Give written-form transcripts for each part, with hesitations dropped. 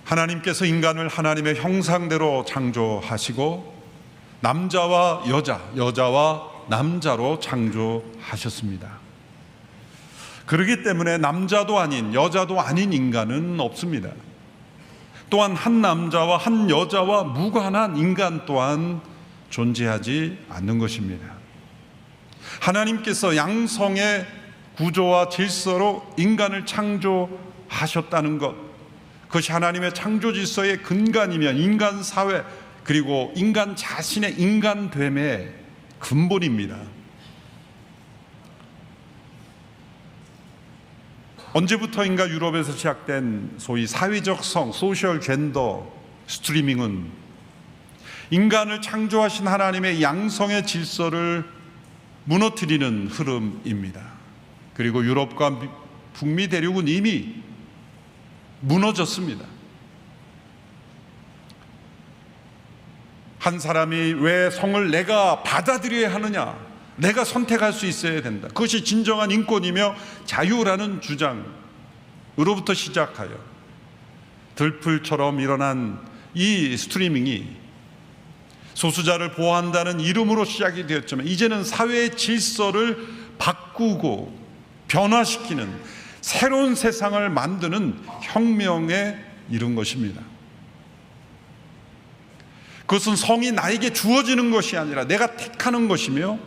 하나님께서 인간을 하나님의 형상대로 창조하시고 남자와 여자, 여자와 남자로 창조하셨습니다. 그렇기 때문에 남자도 아닌 여자도 아닌 인간은 없습니다. 또한 한 남자와 한 여자와 무관한 인간 또한 존재하지 않는 것입니다. 하나님께서 양성의 구조와 질서로 인간을 창조하셨다는 것, 그것이 하나님의 창조 질서의 근간이며 인간 사회 그리고 인간 자신의 인간됨의 근본입니다. 언제부터인가 유럽에서 시작된 소위 사회적 성, 소셜 젠더 스트리밍은 인간을 창조하신 하나님의 양성의 질서를 무너뜨리는 흐름입니다. 그리고 유럽과 북미 대륙은 이미 무너졌습니다. 한 사람이 왜 성을 내가 받아들여야 하느냐, 내가 선택할 수 있어야 된다, 그것이 진정한 인권이며 자유라는 주장으로부터 시작하여 들풀처럼 일어난 이 스트리밍이 소수자를 보호한다는 이름으로 시작이 되었지만 이제는 사회의 질서를 바꾸고 변화시키는 새로운 세상을 만드는 혁명에 이른 것입니다. 그것은 성이 나에게 주어지는 것이 아니라 내가 택하는 것이며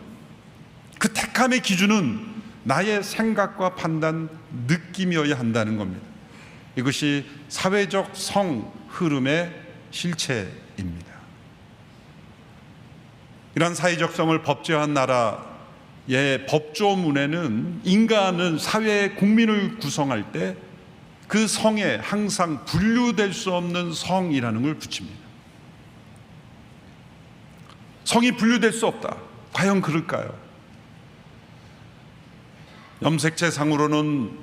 그 택함의 기준은 나의 생각과 판단, 느낌이어야 한다는 겁니다. 이것이 사회적 성 흐름의 실체입니다. 이러한 사회적 성을 법제화한 나라의 법조문에는 인간은 사회의 국민을 구성할 때 그 성에 항상 분류될 수 없는 성이라는 걸 붙입니다. 성이 분류될 수 없다. 과연 그럴까요? 염색체상으로는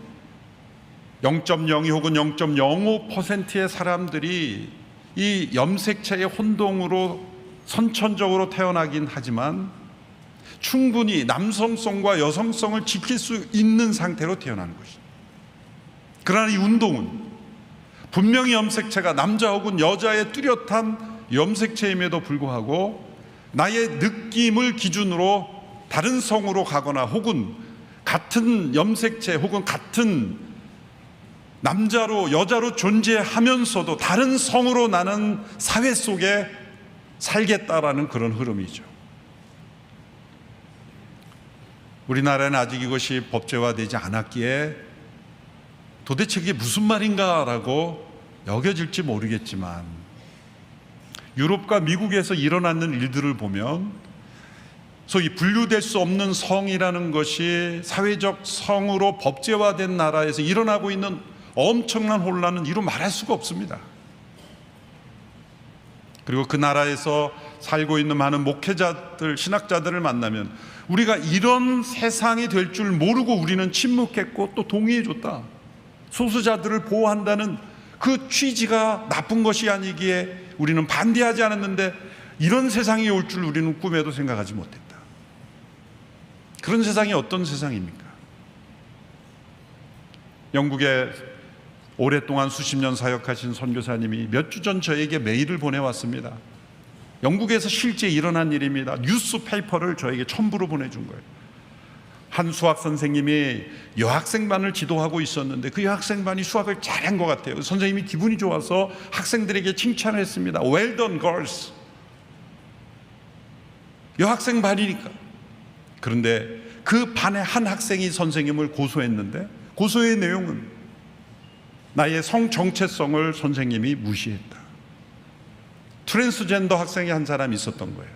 0.02 혹은 0.05%의 사람들이 이 염색체의 혼동으로 선천적으로 태어나긴 하지만 충분히 남성성과 여성성을 지킬 수 있는 상태로 태어나는 것입니다. 그러나 이 운동은 분명히 염색체가 남자 혹은 여자의 뚜렷한 염색체임에도 불구하고 나의 느낌을 기준으로 다른 성으로 가거나 혹은 같은 염색체 혹은 같은 남자로 여자로 존재하면서도 다른 성으로 나는 사회 속에 살겠다라는 그런 흐름이죠. 우리나라는 아직 이것이 법제화되지 않았기에 도대체 이게 무슨 말인가라고 여겨질지 모르겠지만 유럽과 미국에서 일어나는 일들을 보면 소위 분류될 수 없는 성이라는 것이 사회적 성으로 법제화된 나라에서 일어나고 있는 엄청난 혼란은 이루 말할 수가 없습니다. 그리고 그 나라에서 살고 있는 많은 목회자들, 신학자들을 만나면 우리가 이런 세상이 될 줄 모르고 우리는 침묵했고 또 동의해줬다. 소수자들을 보호한다는 그 취지가 나쁜 것이 아니기에 우리는 반대하지 않았는데 이런 세상이 올 줄 우리는 꿈에도 생각하지 못했다. 그런 세상이 어떤 세상입니까? 영국에 오랫동안 수십 년 사역하신 선교사님이 몇 주 전 저에게 메일을 보내왔습니다. 영국에서 실제 일어난 일입니다. 뉴스페이퍼를 저에게 첨부로 보내준 거예요. 한 수학 선생님이 여학생반을 지도하고 있었는데 그 여학생반이 수학을 잘한 것 같아요. 선생님이 기분이 좋아서 학생들에게 칭찬을 했습니다. Well done, girls. 여학생반이니까. 그런데 그 반의 한 학생이 선생님을 고소했는데 고소의 내용은 나의 성 정체성을 선생님이 무시했다. 트랜스젠더 학생이 한 사람이 있었던 거예요.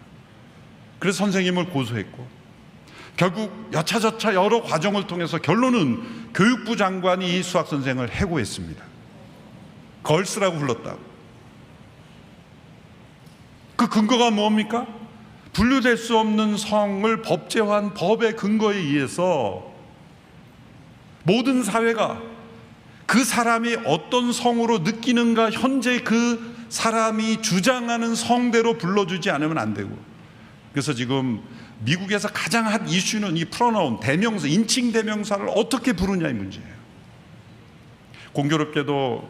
그래서 선생님을 고소했고 결국 여차저차 여러 과정을 통해서 결론은 교육부 장관이 이 수학 선생을 해고했습니다. 걸스라고 불렀다고. 그 근거가 뭡니까? 분류될 수 없는 성을 법제화한 법의 근거에 의해서 모든 사회가 그 사람이 어떤 성으로 느끼는가 현재 그 사람이 주장하는 성대로 불러주지 않으면 안 되고, 그래서 지금 미국에서 가장 핫 이슈는 이 프로나운 대명사, 인칭 대명사를 어떻게 부르냐의 문제예요. 공교롭게도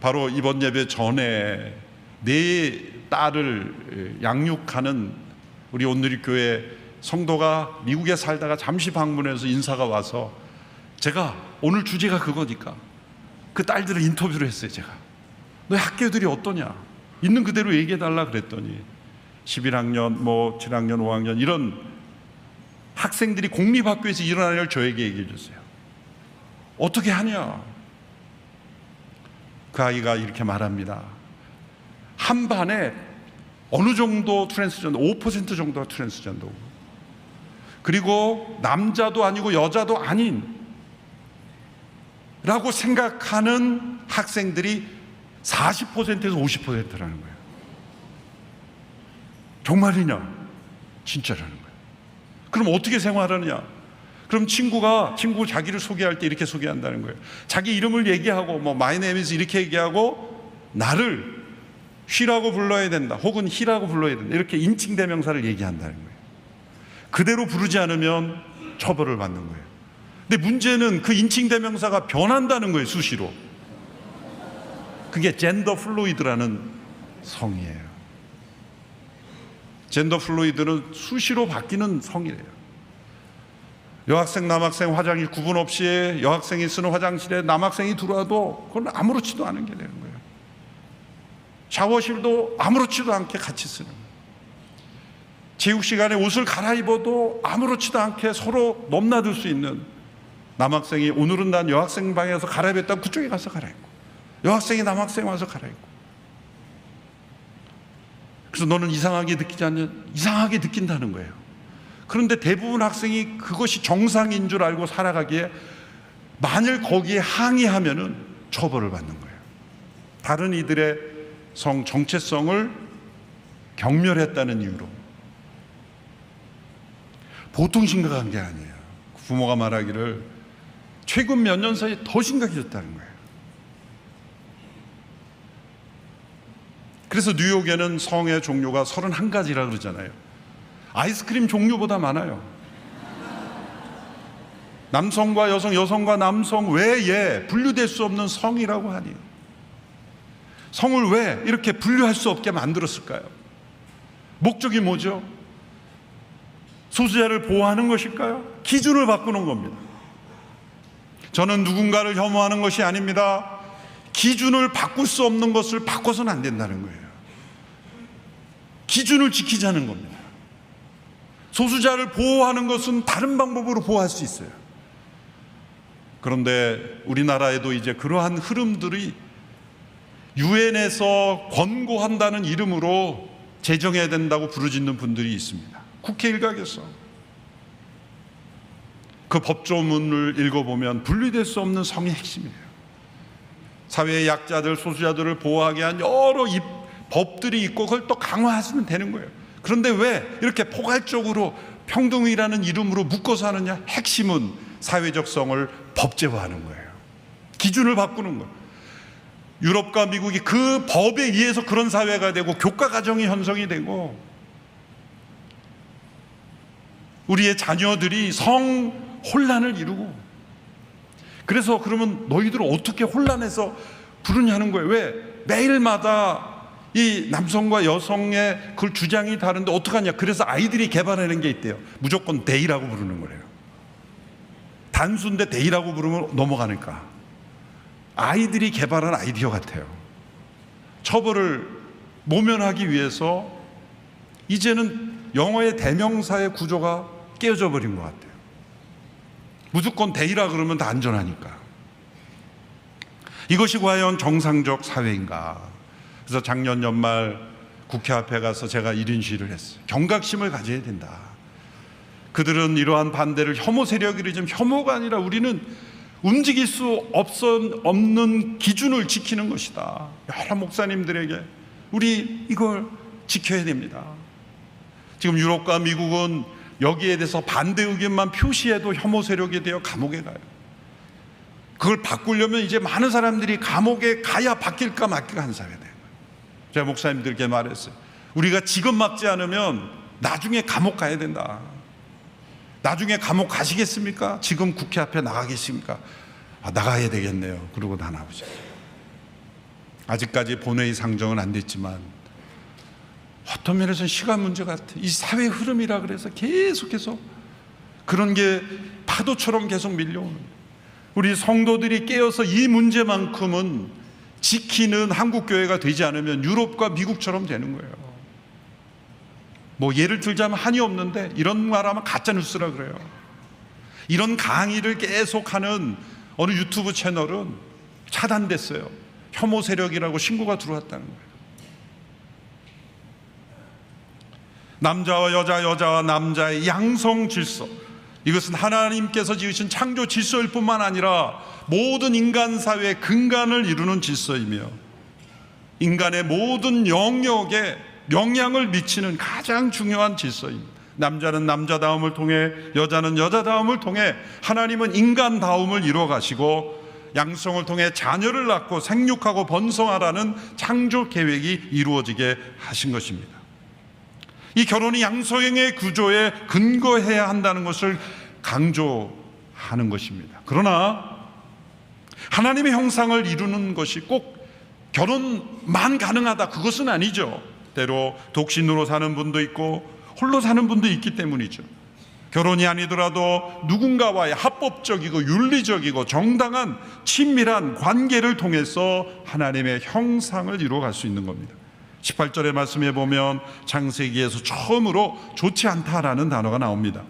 바로 이번 예배 전에 내 딸을 양육하는 우리 온누리교회 성도가 미국에 살다가 잠시 방문해서 인사가 와서, 제가 오늘 주제가 그거니까 그 딸들을 인터뷰를 했어요. 제가 너희 학교들이 어떠냐, 있는 그대로 얘기해달라 그랬더니 11학년, 7학년, 5학년 이런 학생들이 공립학교에서 일어나는 걸 저에게 얘기해 줬어요. 어떻게 하냐? 그 아이가 이렇게 말합니다. 한 반에 어느 정도 트랜스젠더, 5% 정도가 트랜스젠더고, 그리고 남자도 아니고 여자도 아닌 라고 생각하는 학생들이 40%에서 50%라는 거예요. 정말이냐? 진짜라는 거예요. 그럼 어떻게 생활하느냐? 그럼 친구 자기를 소개할 때 이렇게 소개한다는 거예요. 자기 이름을 얘기하고 my name is 이렇게 얘기하고 나를 쉬라고 불러야 된다, 혹은 히라고 불러야 된다, 이렇게 인칭 대명사를 얘기한다는 거예요. 그대로 부르지 않으면 처벌을 받는 거예요. 근데 문제는 그 인칭 대명사가 변한다는 거예요, 수시로. 그게 젠더 플루이드라는 성이에요. 젠더 플루이드는 수시로 바뀌는 성이래요. 여학생, 남학생 화장실 구분 없이 여학생이 쓰는 화장실에 남학생이 들어와도 그건 아무렇지도 않은 게 되는 거예요. 샤워실도 아무렇지도 않게 같이 쓰는 거예요. 체육 시간에 옷을 갈아입어도 아무렇지도 않게 서로 넘나들 수 있는, 남학생이 오늘은 난 여학생 방에서 갈아입었다면 그쪽에 가서 갈아입고, 여학생이 남학생 와서 갈아입고. 그래서 너는 이상하게 느끼지 않냐? 이상하게 느낀다는 거예요. 그런데 대부분 학생이 그것이 정상인 줄 알고 살아가기에, 만일 거기에 항의하면은 처벌을 받는 거예요. 다른 이들의 성 정체성을 경멸했다는 이유로. 보통 심각한 게 아니에요. 부모가 말하기를 최근 몇 년 사이에 더 심각해졌다는 거예요. 그래서 뉴욕에는 성의 종류가 31가지라 그러잖아요. 아이스크림 종류보다 많아요. 남성과 여성, 여성과 남성 외에 분류될 수 없는 성이라고 하니, 성을 왜 이렇게 분류할 수 없게 만들었을까요? 목적이 뭐죠? 소수자를 보호하는 것일까요? 기준을 바꾸는 겁니다. 저는 누군가를 혐오하는 것이 아닙니다. 기준을 바꿀 수 없는 것을 바꿔서는 안 된다는 거예요. 기준을 지키자는 겁니다. 소수자를 보호하는 것은 다른 방법으로 보호할 수 있어요. 그런데 우리나라에도 이제 그러한 흐름들이 유엔에서 권고한다는 이름으로 제정해야 된다고 부르짖는 분들이 있습니다. 국회 일각에서. 그 법조문을 읽어보면 분리될 수 없는 성의 핵심이에요. 사회의 약자들, 소수자들을 보호하게 한 여러 법들이 있고 그걸 또 강화하시면 되는 거예요. 그런데 왜 이렇게 포괄적으로 평등이라는 이름으로 묶어서 하느냐? 핵심은 사회적 성을 법제화하는 거예요. 기준을 바꾸는 거예요. 유럽과 미국이 그 법에 의해서 그런 사회가 되고 교과 과정이 형성이 되고, 우리의 자녀들이 성 혼란을 이루고, 그래서 그러면 너희들 어떻게 혼란해서 부르냐는 거예요. 왜? 매일마다 이 남성과 여성의 그 주장이 다른데 어떡하냐? 그래서 아이들이 개발하는 게 있대요. 무조건 데이라고 부르는 거래요. 단수인데 데이라고 부르면 넘어가니까. 아이들이 개발한 아이디어 같아요. 처벌을 모면하기 위해서 이제는 영어의 대명사의 구조가 깨어져 버린 것 같아요. 무조건 데이라 그러면 다 안전하니까. 이것이 과연 정상적 사회인가? 그래서 작년 연말 국회 앞에 가서 제가 1인 시위를 했어요. 경각심을 가져야 된다. 그들은 이러한 반대를 혐오 세력이라, 좀 혐오가 아니라 우리는 움직일 수 없는 기준을 지키는 것이다. 여러 목사님들에게 우리 이걸 지켜야 됩니다. 지금 유럽과 미국은 여기에 대해서 반대 의견만 표시해도 혐오 세력에 대해 감옥에 가요. 그걸 바꾸려면 이제 많은 사람들이 감옥에 가야 바뀔까 말까 하는 사회가 돼요. 제가 목사님들께 말했어요. 우리가 지금 막지 않으면 나중에 감옥 가야 된다. 나중에 감옥 가시겠습니까? 지금 국회 앞에 나가겠습니까? 나가야 되겠네요. 그러고 다 나오죠. 아직까지 본회의 상정은 안 됐지만 어떤 면에서는 시간 문제 같아. 이 사회 흐름이라 그래서 계속해서 그런 게 파도처럼 계속 밀려오는, 우리 성도들이 깨어서 이 문제만큼은 지키는 한국교회가 되지 않으면 유럽과 미국처럼 되는 거예요. 뭐 예를 들자면 한이 없는데 이런 말하면 가짜뉴스라 그래요. 이런 강의를 계속하는 어느 유튜브 채널은 차단됐어요. 혐오 세력이라고 신고가 들어왔다는 거예요. 남자와 여자, 여자와 남자의 양성 질서, 이것은 하나님께서 지으신 창조 질서일 뿐만 아니라 모든 인간 사회의 근간을 이루는 질서이며 인간의 모든 영역에 영향을 미치는 가장 중요한 질서입니다. 남자는 남자다움을 통해, 여자는 여자다움을 통해 하나님은 인간다움을 이루어 가시고 양성을 통해 자녀를 낳고 생육하고 번성하라는 창조 계획이 이루어지게 하신 것입니다. 이 결혼이 양성의 구조에 근거해야 한다는 것을 강조하는 것입니다. 그러나 하나님의 형상을 이루는 것이 꼭 결혼만 가능하다, 그것은 아니죠. 때로 독신으로 사는 분도 있고 홀로 사는 분도 있기 때문이죠. 결혼이 아니더라도 누군가와의 합법적이고 윤리적이고 정당한 친밀한 관계를 통해서 하나님의 형상을 이루어갈 수 있는 겁니다. 18절의 말씀에 보면 창세기에서 처음으로 좋지 않다라는 단어가 나옵니다.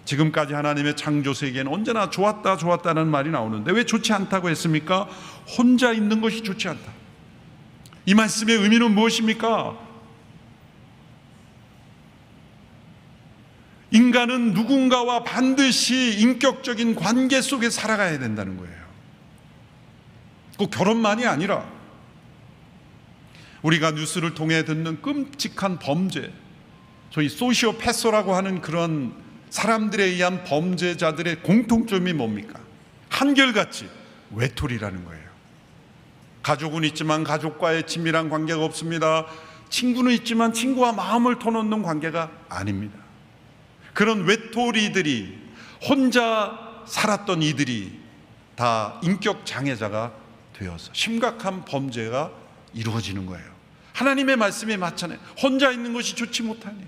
지금까지 하나님의 창조 세계는 언제나 좋았다 좋았다는 말이 나오는데 왜 좋지 않다고 했습니까? 혼자 있는 것이 좋지 않다. 이 말씀의 의미는 무엇입니까? 인간은 누군가와 반드시 인격적인 관계 속에 살아가야 된다는 거예요. 꼭 결혼만이 아니라 우리가 뉴스를 통해 듣는 끔찍한 범죄, 소위 소시오패서라고 하는 그런 사람들에 의한 범죄자들의 공통점이 뭡니까? 한결같이 외톨이라는 거예요. 가족은 있지만 가족과의 친밀한 관계가 없습니다. 친구는 있지만 친구와 마음을 터놓는 관계가 아닙니다. 그런 외톨이들이, 혼자 살았던 이들이 다 인격 장애자가 되어서 심각한 범죄가 이루어지는 거예요. 하나님의 말씀에 맞잖아요. 혼자 있는 것이 좋지 못하니.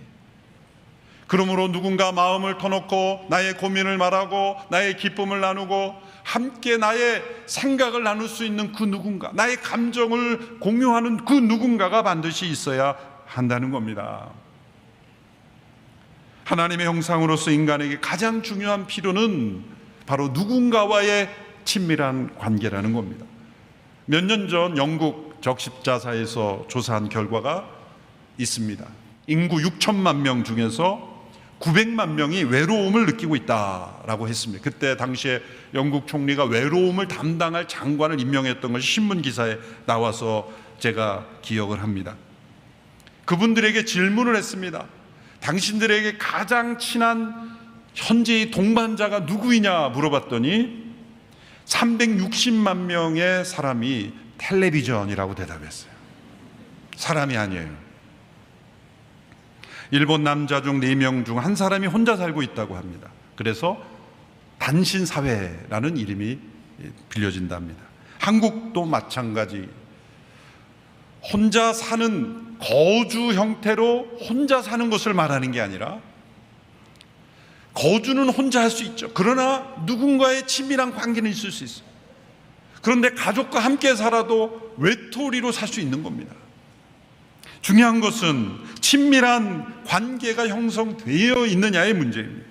그러므로 누군가 마음을 터놓고 나의 고민을 말하고 나의 기쁨을 나누고 함께 나의 생각을 나눌 수 있는 그 누군가, 나의 감정을 공유하는 그 누군가가 반드시 있어야 한다는 겁니다. 하나님의 형상으로서 인간에게 가장 중요한 필요는 바로 누군가와의 친밀한 관계라는 겁니다. 몇 년 전 영국 적십자사에서 조사한 결과가 있습니다. 인구 6천만 명 중에서 900만 명이 외로움을 느끼고 있다라고 했습니다. 그때 당시에 영국 총리가 외로움을 담당할 장관을 임명했던 것이 신문 기사에 나와서 제가 기억을 합니다. 그분들에게 질문을 했습니다. 당신들에게 가장 친한 현재의 동반자가 누구이냐 물어봤더니 360만 명의 사람이 텔레비전이라고 대답했어요. 사람이 아니에요. 일본 남자 중 4명 중 한 사람이 혼자 살고 있다고 합니다. 그래서 단신사회라는 이름이 빌려진답니다. 한국도 마찬가지. 혼자 사는 거주 형태로 혼자 사는 것을 말하는 게 아니라, 거주는 혼자 할 수 있죠. 그러나 누군가의 친밀한 관계는 있을 수 있어요. 그런데 가족과 함께 살아도 외톨이로 살 수 있는 겁니다. 중요한 것은 친밀한 관계가 형성되어 있느냐의 문제입니다.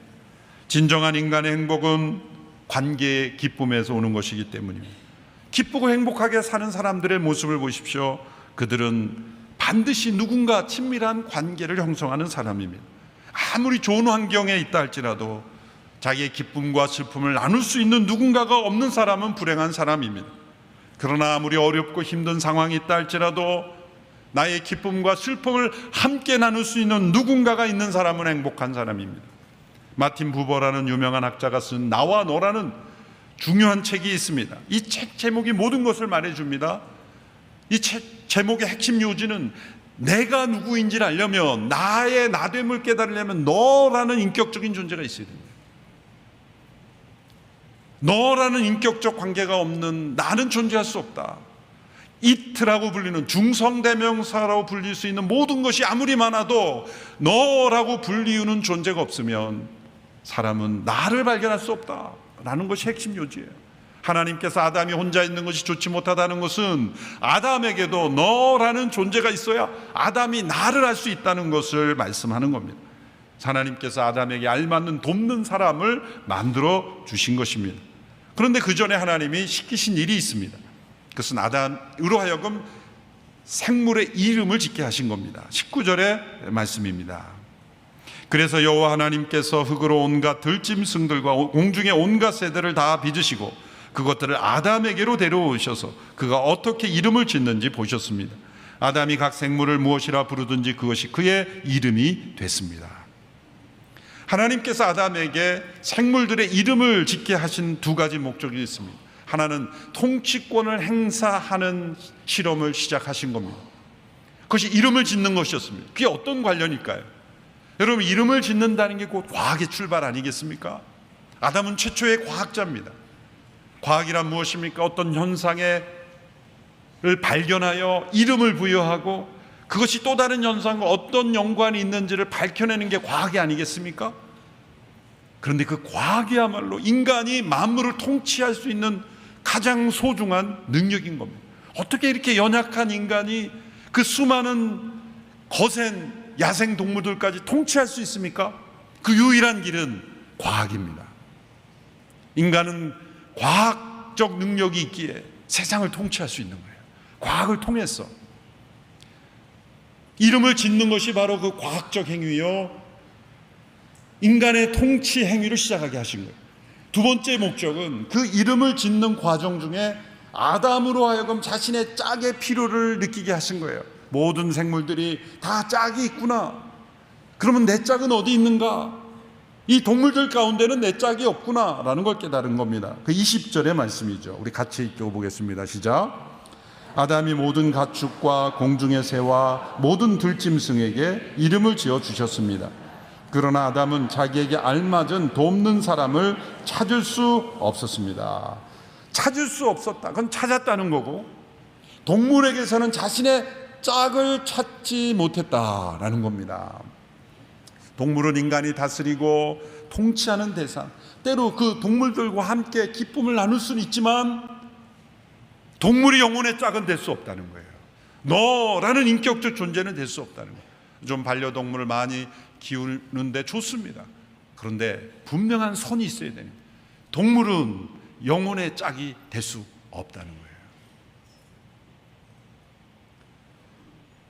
진정한 인간의 행복은 관계의 기쁨에서 오는 것이기 때문입니다. 기쁘고 행복하게 사는 사람들의 모습을 보십시오. 그들은 반드시 누군가 친밀한 관계를 형성하는 사람입니다. 아무리 좋은 환경에 있다 할지라도 자기의 기쁨과 슬픔을 나눌 수 있는 누군가가 없는 사람은 불행한 사람입니다. 그러나 아무리 어렵고 힘든 상황이 있다 할지라도 나의 기쁨과 슬픔을 함께 나눌 수 있는 누군가가 있는 사람은 행복한 사람입니다. 마틴 부버라는 유명한 학자가 쓴 나와 너라는 중요한 책이 있습니다. 이 책 제목이 모든 것을 말해줍니다. 이 책 제목의 핵심 요지는 내가 누구인지를 알려면, 나의 나됨을 깨달으려면 너라는 인격적인 존재가 있어야 됩니다. 너라는 인격적 관계가 없는 나는 존재할 수 없다. it라고 불리는 중성대명사라고 불릴 수 있는 모든 것이 아무리 많아도 너라고 불리우는 존재가 없으면 사람은 나를 발견할 수 없다라는 것이 핵심 요지예요. 하나님께서 아담이 혼자 있는 것이 좋지 못하다는 것은 아담에게도 너라는 존재가 있어야 아담이 나를 알 수 있다는 것을 말씀하는 겁니다. 하나님께서 아담에게 알맞는 돕는 사람을 만들어 주신 것입니다. 그런데 그 전에 하나님이 시키신 일이 있습니다. 그것은 아담으로 하여금 생물의 이름을 짓게 하신 겁니다. 19절의 말씀입니다. 그래서 여호와 하나님께서 흙으로 온갖 들짐승들과 공중의 온갖 새들을 다 빚으시고 그것들을 아담에게로 데려오셔서 그가 어떻게 이름을 짓는지 보셨습니다. 아담이 각 생물을 무엇이라 부르든지 그것이 그의 이름이 됐습니다. 하나님께서 아담에게 생물들의 이름을 짓게 하신 두 가지 목적이 있습니다. 하나는 통치권을 행사하는 실험을 시작하신 겁니다. 그것이 이름을 짓는 것이었습니다. 그게 어떤 관련일까요? 여러분, 이름을 짓는다는 게 곧 과학의 출발 아니겠습니까? 아담은 최초의 과학자입니다. 과학이란 무엇입니까? 어떤 현상을 발견하여 이름을 부여하고 그것이 또 다른 현상과 어떤 연관이 있는지를 밝혀내는 게 과학이 아니겠습니까? 그런데 그 과학이야말로 인간이 만물을 통치할 수 있는 가장 소중한 능력인 겁니다. 어떻게 이렇게 연약한 인간이 그 수많은 거센 야생 동물들까지 통치할 수 있습니까? 그 유일한 길은 과학입니다. 인간은 과학적 능력이 있기에 세상을 통치할 수 있는 거예요. 과학을 통해서. 이름을 짓는 것이 바로 그 과학적 행위요, 인간의 통치 행위를 시작하게 하신 거예요. 두 번째 목적은 그 이름을 짓는 과정 중에 아담으로 하여금 자신의 짝의 필요를 느끼게 하신 거예요. 모든 생물들이 다 짝이 있구나. 그러면 내 짝은 어디 있는가? 이 동물들 가운데는 내 짝이 없구나 라는 걸 깨달은 겁니다. 그 20절의 말씀이죠. 우리 같이 읽어보겠습니다. 시작. 아담이 모든 가축과 공중의 새와 모든 들짐승에게 이름을 지어 주셨습니다. 그러나 아담은 자기에게 알맞은 돕는 사람을 찾을 수 없었습니다. 찾을 수 없었다. 그건 찾았다는 거고, 동물에게서는 자신의 짝을 찾지 못했다라는 겁니다. 동물은 인간이 다스리고 통치하는 대상, 때로 그 동물들과 함께 기쁨을 나눌 수는 있지만 동물이 영혼의 짝은 될 수 없다는 거예요. 너라는 인격적 존재는 될 수 없다는 거예요. 좀 반려동물을 많이 키우는데 좋습니다. 그런데 분명한 선이 있어야 됩니다. 동물은 영혼의 짝이 될 수 없다는 거예요.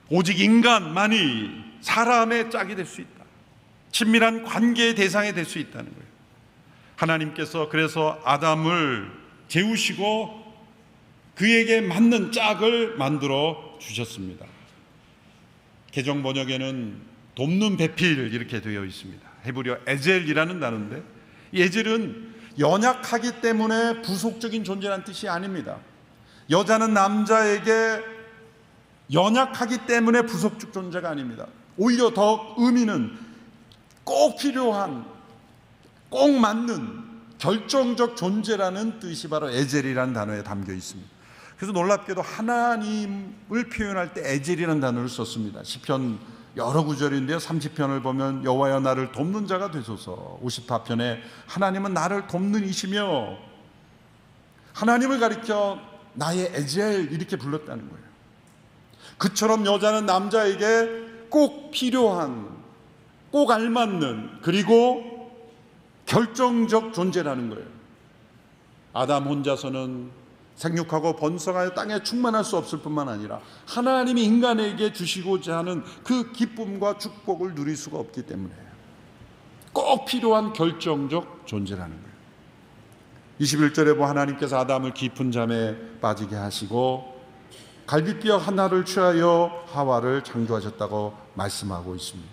오직 인간만이 사람의 짝이 될 수 있다. 친밀한 관계의 대상이 될 수 있다는 거예요. 하나님께서 그래서 아담을 재우시고 그에게 맞는 짝을 만들어 주셨습니다. 개정 번역에는 돕는 배필 이렇게 되어 있습니다. 헤브리어 에젤이라는 단어인데, 이 에젤은 연약하기 때문에 부속적인 존재라는 뜻이 아닙니다. 여자는 남자에게 연약하기 때문에 부속적 존재가 아닙니다. 오히려 더 의미는 꼭 필요한, 꼭 맞는 결정적 존재라는 뜻이 바로 에젤이라는 단어에 담겨 있습니다. 그래서 놀랍게도 하나님을 표현할 때 에젤이라는 단어를 썼습니다. 시편 여러 구절인데요, 30편을 보면 여호와여 나를 돕는 자가 되소서, 54편에 하나님은 나를 돕는 이시며, 하나님을 가리켜 나의 에젤 이렇게 불렀다는 거예요. 그처럼 여자는 남자에게 꼭 필요한, 꼭 알맞는, 그리고 결정적 존재라는 거예요. 아담 혼자서는 생육하고 번성하여 땅에 충만할 수 없을 뿐만 아니라 하나님이 인간에게 주시고자 하는 그 기쁨과 축복을 누릴 수가 없기 때문에 꼭 필요한 결정적 존재라는 거예요. 21절에 보면 하나님께서 아담을 깊은 잠에 빠지게 하시고 갈빗뼈 하나를 취하여 하와를 창조하셨다고 말씀하고 있습니다.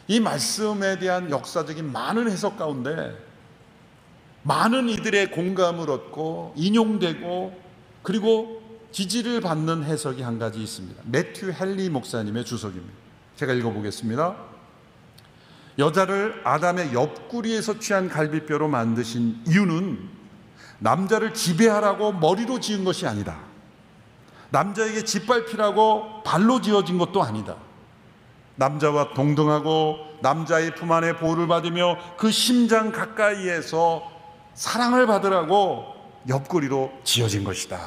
이 말씀에 대한 역사적인 많은 해석 가운데 많은 이들의 공감을 얻고 인용되고 그리고 지지를 받는 해석이 한 가지 있습니다. 매튜 헨리 목사님의 주석입니다. 제가 읽어보겠습니다. 여자를 아담의 옆구리에서 취한 갈빗뼈로 만드신 이유는 남자를 지배하라고 머리로 지은 것이 아니다. 남자에게 짓밟히라고 발로 지어진 것도 아니다. 남자와 동등하고 남자의 품 안에 보호를 받으며 그 심장 가까이에서 사랑을 받으라고 옆구리로 지어진 것이다.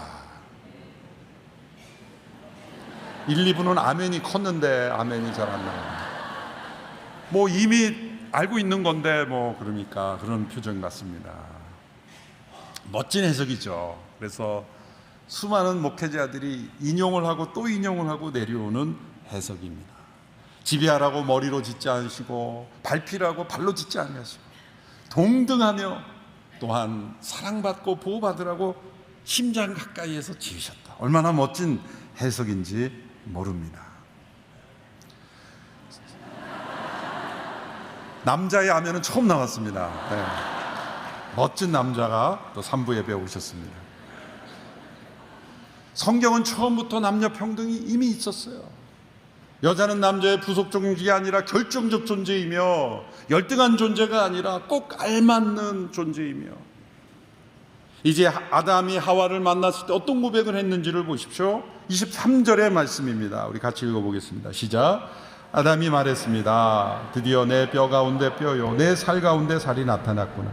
1, 2부는 아멘이 컸는데 아멘이 잘 안 나와요. 뭐 이미 알고 있는 건데 뭐 그러니까 그런 표정 같습니다. 멋진 해석이죠. 그래서 수많은 목회자들이 인용을 하고 또 인용을 하고 내려오는 해석입니다. 지배하라고 머리로 짓지 않으시고 밟히라고 발로 짓지 않으시고 동등하며 또한 사랑받고 보호받으라고 심장 가까이에서 지으셨다. 얼마나 멋진 해석인지 모릅니다. 남자의 아멘은 처음 나왔습니다. 네. 멋진 남자가 또 3부 예배에 오셨습니다. 성경은 처음부터 남녀 평등이 이미 있었어요. 여자는 남자의 부속 존재가 아니라 결정적 존재이며 열등한 존재가 아니라 꼭 알맞는 존재이며, 이제 아담이 하와를 만났을 때 어떤 고백을 했는지를 보십시오. 23절의 말씀입니다. 우리 같이 읽어보겠습니다. 시작. 아담이 말했습니다. 드디어 내 뼈 가운데 뼈요 내 살 가운데 살이 나타났구나.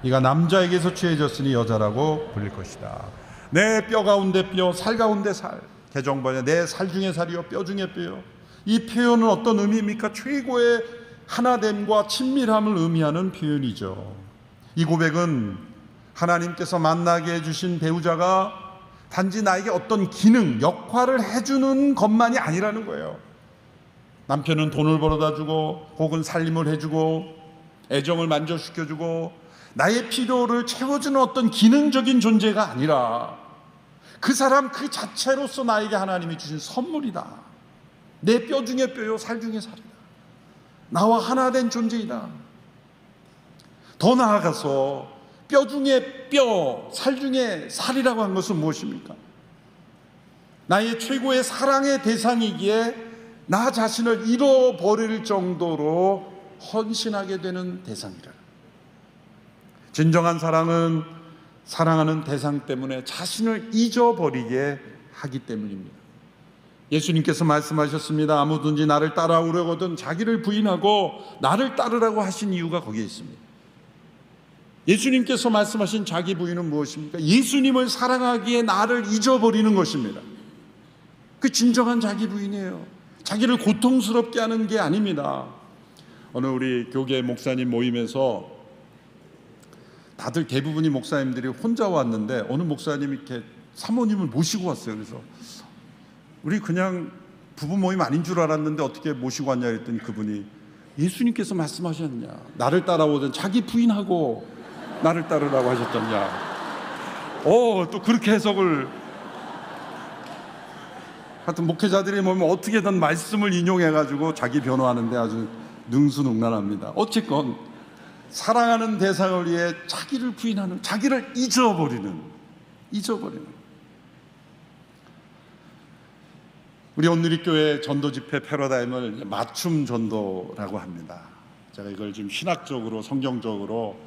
이가 남자에게서 취해졌으니 여자라고 불릴 것이다. 내 뼈 가운데 뼈, 살 가운데 살. 개정번에 내 살 중에 살이요 뼈 중에 뼈요. 이 표현은 어떤 의미입니까? 최고의 하나됨과 친밀함을 의미하는 표현이죠. 이 고백은 하나님께서 만나게 해주신 배우자가 단지 나에게 어떤 기능, 역할을 해주는 것만이 아니라는 거예요. 남편은 돈을 벌어다 주고 혹은 살림을 해주고 애정을 만족시켜주고 나의 필요를 채워주는 어떤 기능적인 존재가 아니라 그 사람 그 자체로서 나에게 하나님이 주신 선물이다. 내 뼈 중에 뼈요 살 중에 살이다. 나와 하나 된 존재이다. 더 나아가서 뼈 중에 뼈, 살 중에 살이라고 한 것은 무엇입니까? 나의 최고의 사랑의 대상이기에 나 자신을 잃어버릴 정도로 헌신하게 되는 대상이라. 진정한 사랑은 사랑하는 대상 때문에 자신을 잊어버리게 하기 때문입니다. 예수님께서 말씀하셨습니다. 아무든지 나를 따라오려거든 자기를 부인하고 나를 따르라고 하신 이유가 거기에 있습니다. 예수님께서 말씀하신 자기 부인은 무엇입니까? 예수님을 사랑하기에 나를 잊어버리는 것입니다. 그 진정한 자기 부인이에요. 자기를 고통스럽게 하는 게 아닙니다. 오늘 우리 교계 목사님 모임에서 다들 대부분이 목사님들이 혼자 왔는데 어느 목사님이 이렇게 사모님을 모시고 왔어요. 그래서 우리 그냥 부부 모임 아닌 줄 알았는데 어떻게 모시고 왔냐 했더니 그분이 예수님께서 말씀하셨냐, 나를 따라오든 자기 부인하고 나를 따르라고 하셨더냐. 또 그렇게 해석을. 하여튼 목회자들이 보면 어떻게든 말씀을 인용해가지고 자기 변호하는데 아주 능수능란합니다. 어쨌건 사랑하는 대상을 위해 자기를 부인하는, 자기를 잊어버리는. 우리 온누리교회 전도 집회 패러다임을 맞춤 전도라고 합니다. 제가 이걸 지금 신학적으로 성경적으로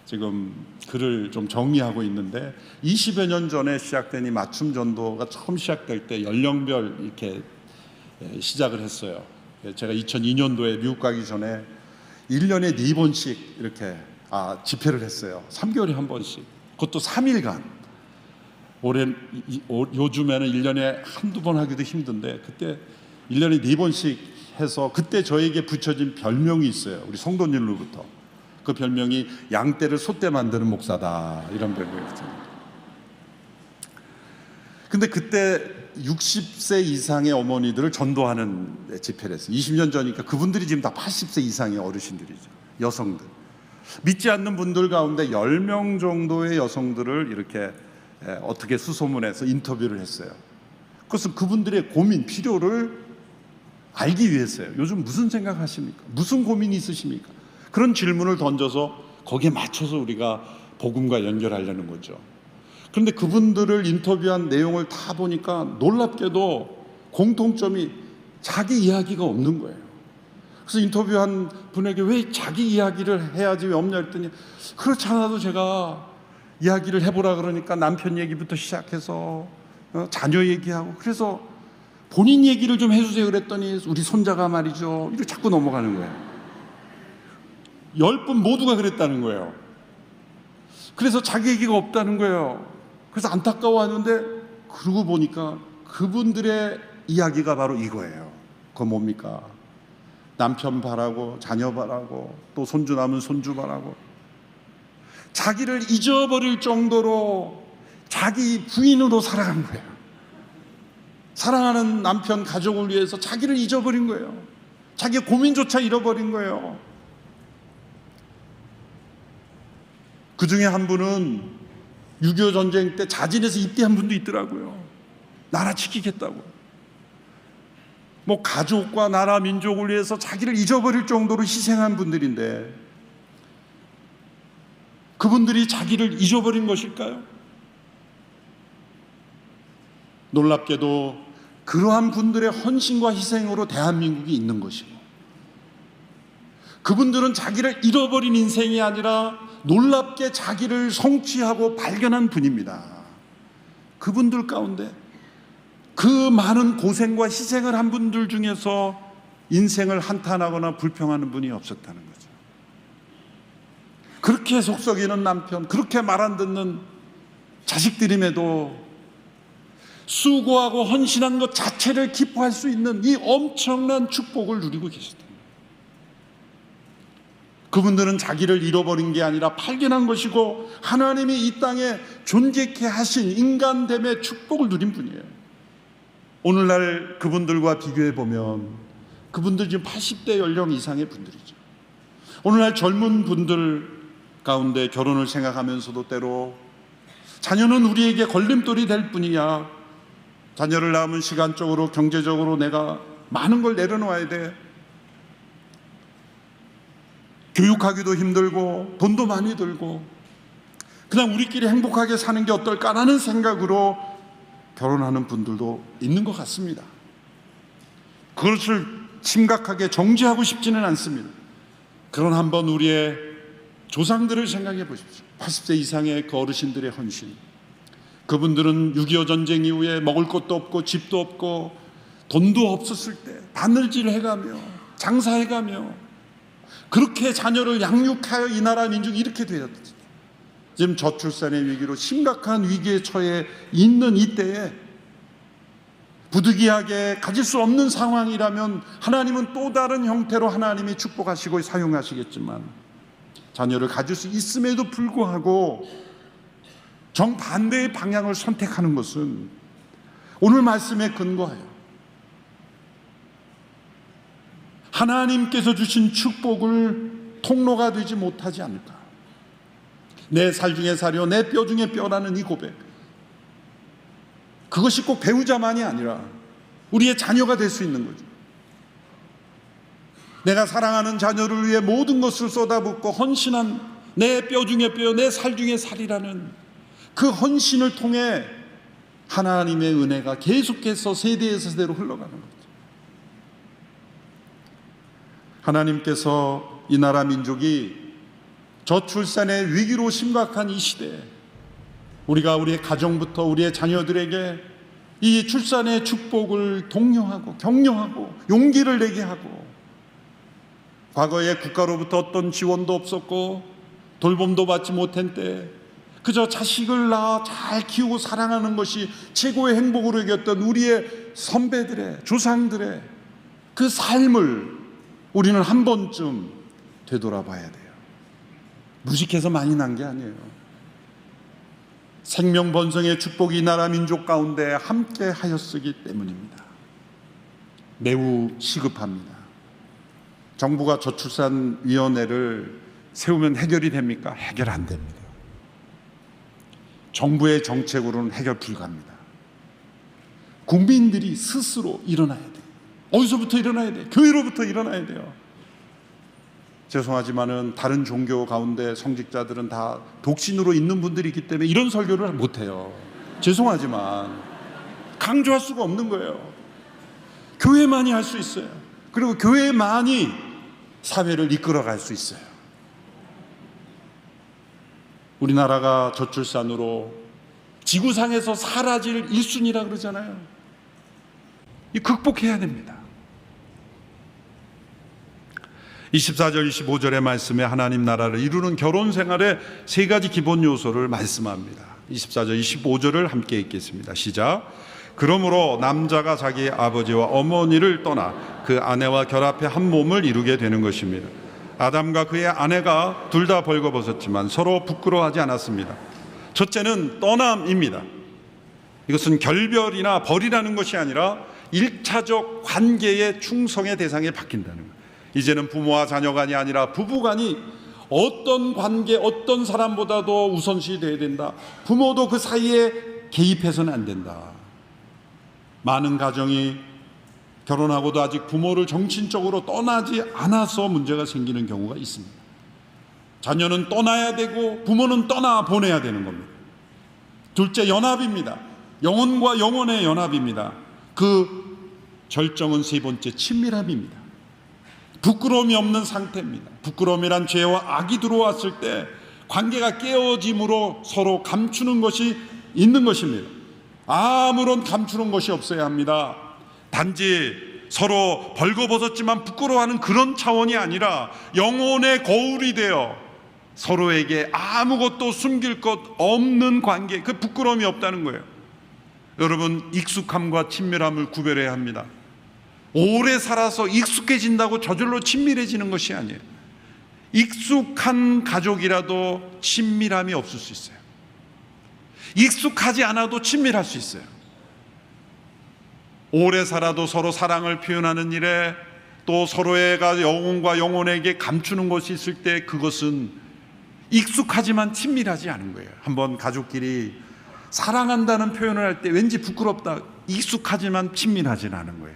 지금 글을 좀 정리하고 있는데 20여 년 전에 시작된 이 맞춤 전도가 처음 시작될 때 연령별 이렇게 시작을 했어요. 제가 2002년도에 미국 가기 전에 1년에 4번씩 이렇게 집회를 했어요. 3개월에 한 번씩. 그것도 3일간. 요즘에는 1년에 한두 번 하기도 힘든데 그때 1년에 4번씩 해서 그때 저에게 붙여진 별명이 있어요. 우리 성도님으로부터. 그 별명이 양떼를 소떼 만드는 목사다, 이런 별명이었습니다. 근데 그때 60세 이상의 어머니들을 전도하는 집회를 했어요. 20년 전이니까 그분들이 지금 다 80세 이상의 어르신들이죠. 여성들. 믿지 않는 분들 가운데 10명 정도의 여성들을 이렇게 어떻게 수소문해서 인터뷰를 했어요. 그것은 그분들의 고민, 필요를 알기 위해서요. 요즘 무슨 생각하십니까? 무슨 고민이 있으십니까? 그런 질문을 던져서 거기에 맞춰서 우리가 복음과 연결하려는 거죠. 그런데 그분들을 인터뷰한 내용을 다 보니까 놀랍게도 공통점이 자기 이야기가 없는 거예요. 그래서 인터뷰한 분에게 왜 자기 이야기를 해야지 왜 없냐 했더니 그렇지 않아도 제가 이야기를 해보라 그러니까 남편 얘기부터 시작해서 자녀 얘기하고, 그래서 본인 얘기를 좀 해주세요 그랬더니 우리 손자가 말이죠, 이렇게 자꾸 넘어가는 거예요. 10분 모두가 그랬다는 거예요. 그래서 자기 얘기가 없다는 거예요. 그래서 안타까워하는데, 그러고 보니까 그분들의 이야기가 바로 이거예요. 그거 뭡니까? 남편 바라고, 자녀 바라고, 또 손주 남은 손주 바라고, 자기를 잊어버릴 정도로 자기 부인으로 살아간 거예요. 사랑하는 남편, 가족을 위해서 자기를 잊어버린 거예요. 자기의 고민조차 잃어버린 거예요. 그 중에 한 분은 6.25 전쟁 때 자진해서 입대한 분도 있더라고요. 나라 지키겠다고. 뭐 가족과 나라 민족을 위해서 자기를 잊어버릴 정도로 희생한 분들인데, 그분들이 자기를 잊어버린 것일까요? 놀랍게도 그러한 분들의 헌신과 희생으로 대한민국이 있는 것이고, 그분들은 자기를 잃어버린 인생이 아니라 놀랍게 자기를 성취하고 발견한 분입니다. 그분들 가운데 그 많은 고생과 희생을 한 분들 중에서 인생을 한탄하거나 불평하는 분이 없었다는 거죠. 그렇게 속썩이는 남편, 그렇게 말 안 듣는 자식들임에도 수고하고 헌신한 것 자체를 기뻐할 수 있는 이 엄청난 축복을 누리고 계시다. 그분들은 자기를 잃어버린 게 아니라 발견한 것이고, 하나님이 이 땅에 존재케 하신 인간됨의 축복을 누린 분이에요. 오늘날 그분들과 비교해 보면 그분들 지금 80대 연령 이상의 분들이죠. 오늘날 젊은 분들 가운데 결혼을 생각하면서도 때로 자녀는 우리에게 걸림돌이 될 뿐이야, 자녀를 낳으면 시간적으로 경제적으로 내가 많은 걸 내려놓아야 돼, 교육하기도 힘들고 돈도 많이 들고 그냥 우리끼리 행복하게 사는 게 어떨까라는 생각으로 결혼하는 분들도 있는 것 같습니다. 그것을 심각하게 정죄하고 싶지는 않습니다. 그러나 한번 우리의 조상들을 생각해 보십시오. 80세 이상의 그 어르신들의 헌신, 그분들은 6.25 전쟁 이후에 먹을 것도 없고 집도 없고 돈도 없었을 때 바늘질 해가며 장사해가며 그렇게 자녀를 양육하여 이 나라 민족이 이렇게 되었지. 지금 저출산의 위기로 심각한 위기에 처해 있는 이때에 부득이하게 가질 수 없는 상황이라면 하나님은 또 다른 형태로 하나님이 축복하시고 사용하시겠지만, 자녀를 가질 수 있음에도 불구하고 정반대의 방향을 선택하는 것은 오늘 말씀에 근거하여 하나님께서 주신 축복을 통로가 되지 못하지 않을까. 내 살 중에 살이요 내 뼈 중에 뼈라는 이 고백, 그것이 꼭 배우자만이 아니라 우리의 자녀가 될 수 있는 거죠. 내가 사랑하는 자녀를 위해 모든 것을 쏟아붓고 헌신한 내 뼈 중에 뼈, 내 살 중에 살이라는 그 헌신을 통해 하나님의 은혜가 계속해서 세대에서 세대로 흘러가는 거죠. 하나님께서 이 나라 민족이 저출산의 위기로 심각한 이 시대에 우리가 우리의 가정부터 우리의 자녀들에게 이 출산의 축복을 독려하고 격려하고 용기를 내게 하고, 과거에 국가로부터 어떤 지원도 없었고 돌봄도 받지 못한 때 그저 자식을 낳아 잘 키우고 사랑하는 것이 최고의 행복으로 여겼던 우리의 선배들의, 조상들의 그 삶을 우리는 한 번쯤 되돌아봐야 돼요. 무식해서 많이 난 게 아니에요. 생명번성의 축복이 이 나라 민족 가운데 함께 하였으기 때문입니다. 매우 시급합니다. 정부가 저출산위원회를 세우면 해결이 됩니까? 해결 안 됩니다. 정부의 정책으로는 해결 불가합니다. 국민들이 스스로 일어나야 돼요. 어디서부터 일어나야 돼요? 교회로부터 일어나야 돼요. 죄송하지만은 다른 종교 가운데 성직자들은 다 독신으로 있는 분들이 있기 때문에 이런 설교를 못해요. 죄송하지만 강조할 수가 없는 거예요. 교회만이 할 수 있어요. 그리고 교회만이 사회를 이끌어갈 수 있어요. 우리나라가 저출산으로 지구상에서 사라질 1순위라 그러잖아요. 이 극복해야 됩니다. 24절 25절의 말씀에 하나님 나라를 이루는 결혼 생활의 세 가지 기본 요소를 말씀합니다. 24절 25절을 함께 읽겠습니다. 시작. 그러므로 남자가 자기 아버지와 어머니를 떠나 그 아내와 결합해 한 몸을 이루게 되는 것입니다. 아담과 그의 아내가 둘 다 벌거벗었지만 서로 부끄러워하지 않았습니다. 첫째는 떠남입니다. 이것은 결별이나 벌이라는 것이 아니라 1차적 관계의 충성의 대상에 바뀐다는 거예요. 이제는 부모와 자녀간이 아니라 부부간이 어떤 관계, 어떤 사람보다도 우선시 되어야 된다. 부모도 그 사이에 개입해서는 안 된다. 많은 가정이 결혼하고도 아직 부모를 정신적으로 떠나지 않아서 문제가 생기는 경우가 있습니다. 자녀는 떠나야 되고 부모는 떠나 보내야 되는 겁니다. 둘째, 연합입니다. 영혼과 영혼의 연합입니다. 그 절정은 세 번째, 친밀함입니다. 부끄러움이 없는 상태입니다. 부끄러움이란 죄와 악이 들어왔을 때 관계가 깨어짐으로 서로 감추는 것이 있는 것입니다. 아무런 감추는 것이 없어야 합니다. 단지 서로 벌거벗었지만 부끄러워하는 그런 차원이 아니라 영혼의 거울이 되어 서로에게 아무것도 숨길 것 없는 관계, 그 부끄러움이 없다는 거예요. 여러분, 익숙함과 친밀함을 구별해야 합니다. 오래 살아서 익숙해진다고 저절로 친밀해지는 것이 아니에요. 익숙한 가족이라도 친밀함이 없을 수 있어요. 익숙하지 않아도 친밀할 수 있어요. 오래 살아도 서로 사랑을 표현하는 일에 또 서로가 영혼과 영혼에게 감추는 것이 있을 때 그것은 익숙하지만 친밀하지 않은 거예요. 한번 가족끼리 사랑한다는 표현을 할 때 왠지 부끄럽다, 익숙하지만 친밀하지는 않은 거예요.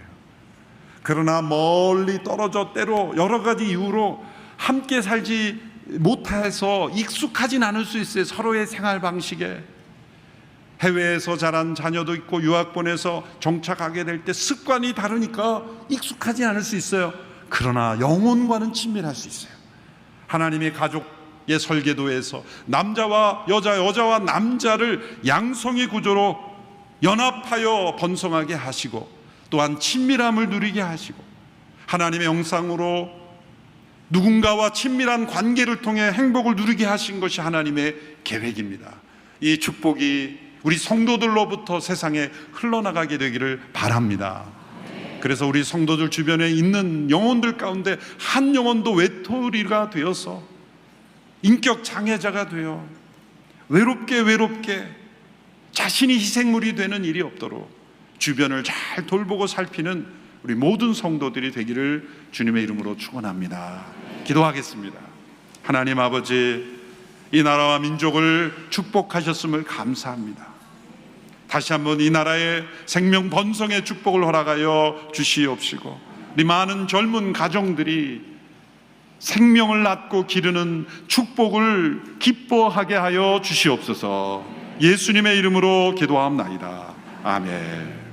그러나 멀리 떨어져 때로 여러 가지 이유로 함께 살지 못해서 익숙하진 않을 수 있어요. 서로의 생활 방식에. 해외에서 자란 자녀도 있고 유학 보내서 정착하게 될 때 습관이 다르니까 익숙하지 않을 수 있어요. 그러나 영혼과는 친밀할 수 있어요. 하나님의 가족의 설계도에서 남자와 여자, 여자와 남자를 양성의 구조로 연합하여 번성하게 하시고 또한 친밀함을 누리게 하시고 하나님의 형상으로 누군가와 친밀한 관계를 통해 행복을 누리게 하신 것이 하나님의 계획입니다. 이 축복이 우리 성도들로부터 세상에 흘러나가게 되기를 바랍니다. 그래서 우리 성도들 주변에 있는 영혼들 가운데 한 영혼도 외톨이가 되어서 인격 장애자가 되어 외롭게 자신이 희생물이 되는 일이 없도록 주변을 잘 돌보고 살피는 우리 모든 성도들이 되기를 주님의 이름으로 축원합니다. 기도하겠습니다. 하나님 아버지, 이 나라와 민족을 축복하셨음을 감사합니다. 다시 한번 이 나라의 생명 번성의 축복을 허락하여 주시옵시고 우리 많은 젊은 가정들이 생명을 낳고 기르는 축복을 기뻐하게 하여 주시옵소서. 예수님의 이름으로 기도하옵나이다. 아멘.